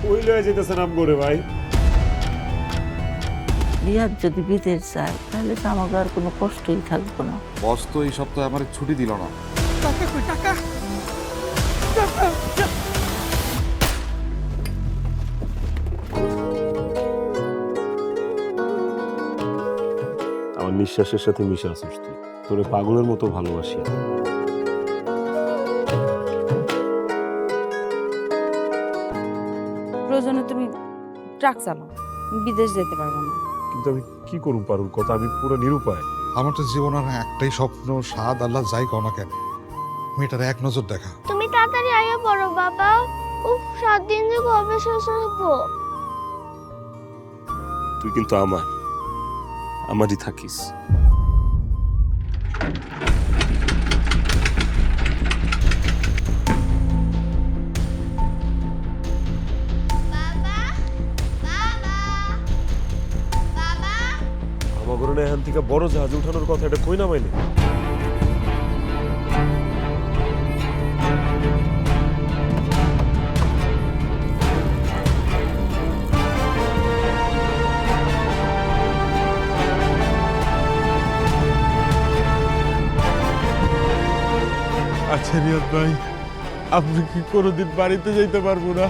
কই লয়ে যেতেছেন আম করে ভাই? রিয়াদ যদি বিদেশ যায় তাহলে তো আমাকে আর কোনো কষ্টই থাকবো না। বস তো এই সপ্তাহে আমার ছুটি দিল না। টাকা কই টাকা? আমার নিঃশ্বাসের সাথে মিশে আসিস তুই। তোরে পাগলের মতো ভালোবাসি। প্রয়োজনে তুমি ট্রাক চালাও, বিদেশ যেতে পারবো না। কিন্তু আমি কি করুম পারুল, কথা আমি পুরো নিরুপায়। আমার তো জীবনের একটাই স্বপ্ন, স্বাদ আল্লাহ যাই কও না কেন, মেয়েটার এক নজর দেখা। তুমি তাড়াতাড়ি আইয়া পড়ো বাবা। উফ 7 দিন যে কবে শেষ হবো। তুই কিন্তু আমারই থাকিস। বাবা বাবা বাবা আমার ঘরে এখান থেকে বড় জাহাজ উঠানোর কথা এটা কই নামাইলে? আচ্ছা রিয়াদ ভাই, আপনি কি কোনোদিন বাড়িতে যাইতে পারবো না?